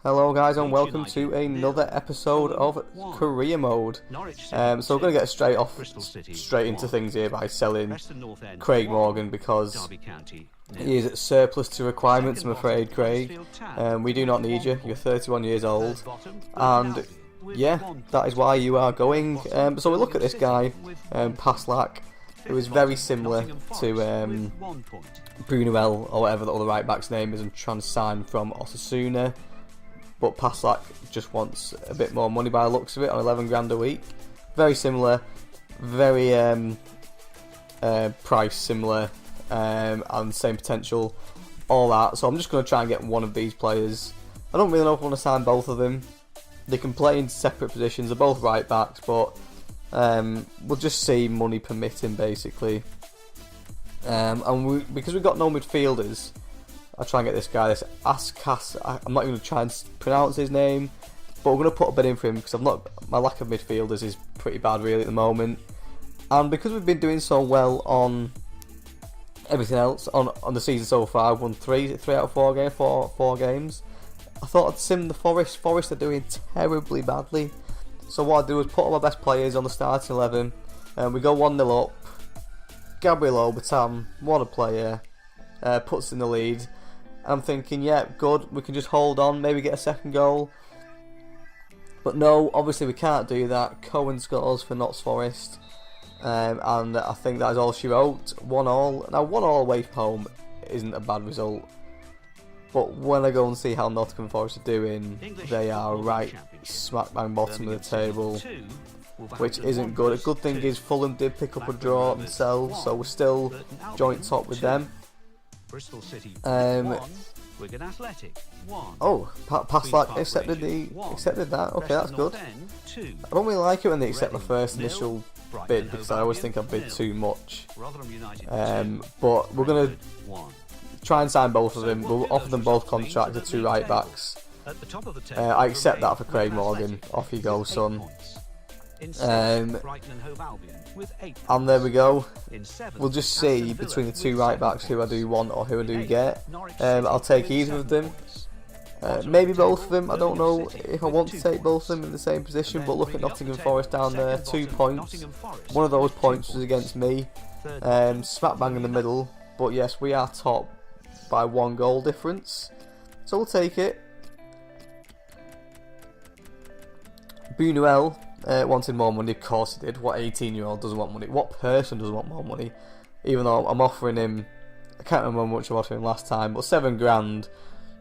Hello guys and welcome to another episode of Career Mode. So we're going to get straight into things here by selling Craig Morgan because he is surplus to requirements, I'm afraid, Craig. We do not need you, you're 31 years old, and yeah, that is why you are going. So we look at this guy, Paslak, who is very similar to Brunuel, or whatever the other right back's name is, and signed from Osasuna. But Paslak just wants a bit more money by the looks of it, on 11 grand a week. Very similar, very price similar, and same potential, all that. So I'm just going to try and get one of these players. I don't really know if I want to sign both of them. They can play in separate positions, they're both right backs, but we'll just see money permitting basically. And because we've got no midfielders, I'll try and get this guy, this Askas. I'm not even going to try and pronounce his name, but we're going to put a bid in for him because my lack of midfielders is pretty bad really at the moment. And because we've been doing so well on everything else on the season so far, I've won three out of four games. I thought I'd sim the Forest. Forest are doing terribly badly. So what I do is put all my best players on the starting 11, and we go 1-0 up. Gabriel Obertan, what a player, puts in the lead. I'm thinking, yeah, good, we can just hold on, maybe get a second goal. But no, obviously we can't do that. Cohen scores for Notts Forest, and I think that is all she wrote. 1-1. Now 1-1 away from home isn't a bad result, but when I go and see how Nottingham Forest are doing, they are right smack bang bottom of the table, which isn't good. A good thing is Fulham did pick up a draw themselves, so we're still joint top with them. Oh, Paslak accepted that. Okay, that's good. I don't really like it when they accept the first initial bid because I always think I bid too much. But we're gonna try and sign both of them. We'll offer them both contracts to two right backs. I accept that for Craig Morgan. Off you go, son. And there we go. We'll just see between the two right backs who I do want or who I do get. I'll take either of them. Maybe both of them. I don't know if I want to take both of them in the same position, but look at Nottingham Forest down there, 2 points. One of those points was against me. Smack bang in the middle. But yes, we are top by 1 goal difference. So we'll take it. Buñuel wanted more money, of course he did. What 18-year-old doesn't want money? What person doesn't want more money? Even though I'm offering him, I can't remember how much I offered him last time, but 7 grand.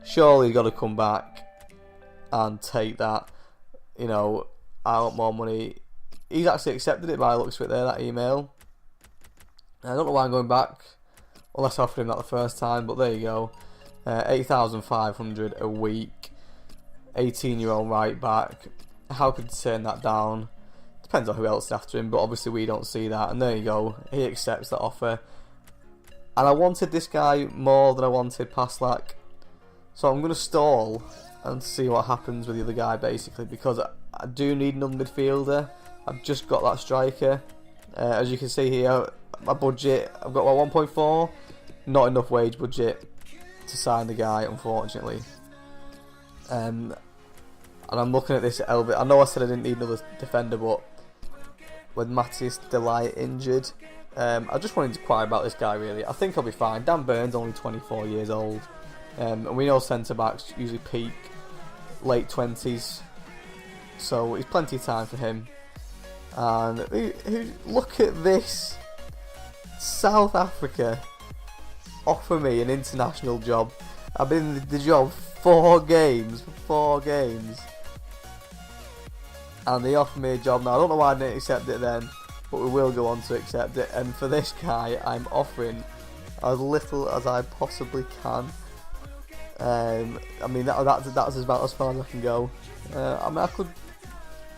Surely he's got to come back and take that. You know, I want more money. He's actually accepted it by the looks of it there, that email. I don't know why I'm going back, unless I offered him that the first time, but there you go. 8,500 a week. 18-year-old right back. How could he turn that down? Depends on who else is after him, but obviously we don't see that. And there you go, he accepts that offer. And I wanted this guy more than I wanted Paslak, so I'm going to stall and see what happens with the other guy basically, because I do need another midfielder. I've just got that striker. As you can see here, my budget, I've got 1.4, not enough wage budget to sign the guy, unfortunately. And I'm looking at this Elvis. I know I said I didn't need another defender, but with Matthias Delight injured, I just wanted to inquire about this guy really. I think I'll be fine. Dan Burns, only 24 years old, and we know centre backs usually peak late 20s, so it's plenty of time for him. And look at this, South Africa offer me an international job. I've been in the job 4 games, and they offered me a job now. I don't know why I didn't accept it then, but we will go on to accept it. And for this guy, I'm offering as little as I possibly can. I mean, that's about as far as I can go. I mean, I could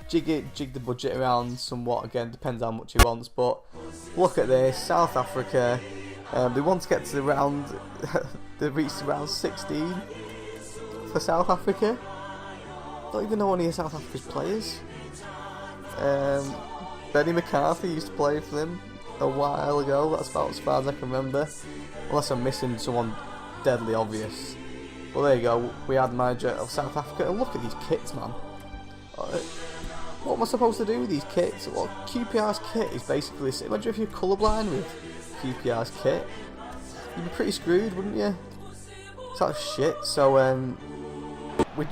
jig the budget around somewhat. Again, depends how much he wants. But look at this, South Africa. They want to get to the round. They've reached round 16 for South Africa. Don't even know any of South Africa's players. Benny McCarthy used to play for them a while ago. That's about as far as I can remember, unless I'm missing someone deadly obvious. But there you go, we are the manager of South Africa, and look at these kits, man. What am I supposed to do with these kits? Well, QPR's kit is basically... Imagine if you're colourblind with QPR's kit. You'd be pretty screwed, wouldn't you? It's that shit. So,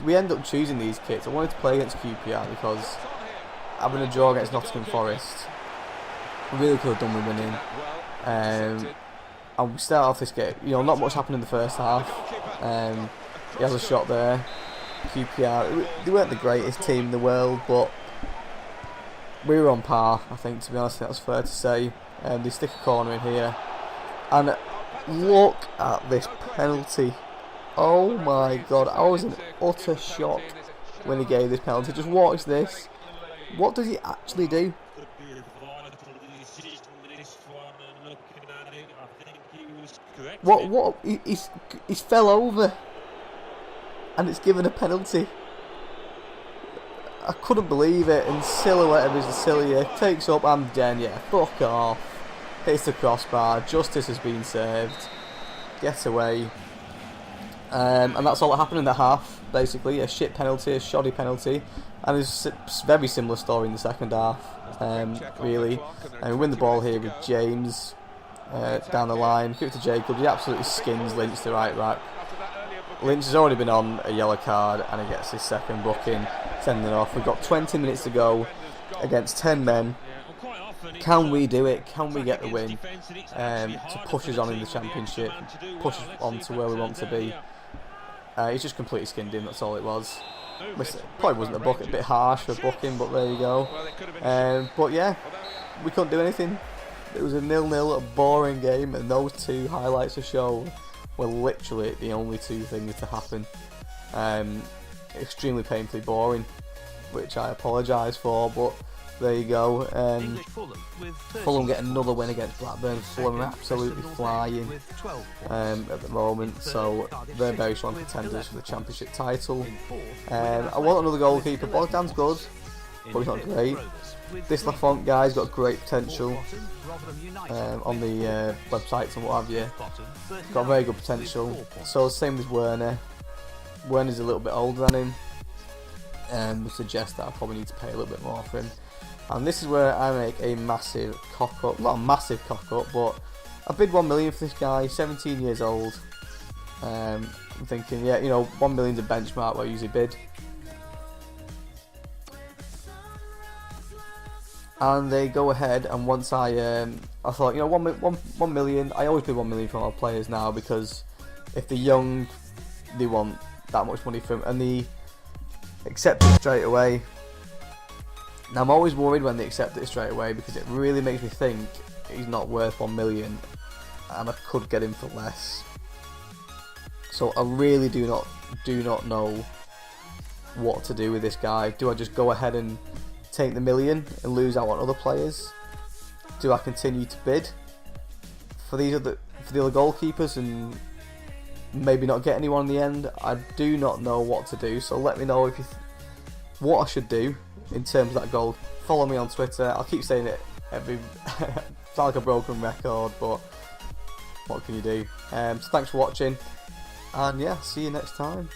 we end up choosing these kits. I wanted to play against QPR because having a draw against Nottingham Forest, we really could have done with winning. And we start off this game, you know, not much happened in the first half. He has a shot there. QPR, they weren't the greatest team in the world, but we were on par, I think, to be honest. That's fair to say. They stick a corner in here. And look at this penalty. Oh my god, I was in utter shock when he gave this penalty. Just watch this. What does he actually do? What? He's fell over. And it's given a penalty. I couldn't believe it. And silhouette of his Cilia takes up and then, yeah, fuck off. Hits the crossbar. Justice has been served. Get away. And that's all that happened in the half, basically. A shit penalty, a shoddy penalty. And it's a very similar story in the second half, really. And we win the ball here with James down the line. Give it to Jacobs. He absolutely skins Lynch, the right back. Lynch has already been on a yellow card and he gets his second booking, sending off. We've got 20 minutes to go against 10 men. Can we do it? Can we get the win to push us on in the championship, push us on to where we want to be? He's just completely skinned him, that's all it was. Probably wasn't a bit harsh for booking, but there you go. But yeah, we couldn't do anything. It was a 0-0, a boring game, and those two highlights to show were literally the only two things to happen. Extremely painfully boring, which I apologise for, but there you go. Fulham get another win against Blackburn. Fulham are absolutely flying at the moment, so they're very strong contenders for the championship title. I want another goalkeeper. Bogdan's good, but he's not great. This Lafont guy's got great potential on the websites and what have you. Got very good potential. So same with Werner. Werner's a little bit older than him. Would suggest that I probably need to pay a little bit more for him. And this is where I make a massive cock up. Not a massive cock up, but I bid 1 million for this guy. 17 years old. I'm thinking, yeah, you know, 1 million's a benchmark where I usually bid. And they go ahead, and once I thought, you know, 1 million, I always bid 1 million for our players now, because if they're young, they want that much money from them, and they accept it straight away. Now I'm always worried when they accept it straight away, because it really makes me think he's not worth 1 million, and I could get him for less. So I really do not know what to do with this guy. Do I just go ahead and take the million and lose out on other players? Do I continue to bid for the other goalkeepers and maybe not get anyone in the end? I do not know what to do, so let me know if what I should do in terms of that goal. Follow me on Twitter. I'll keep saying it every it's like a broken record, but what can you do? So thanks for watching, and yeah, see you next time.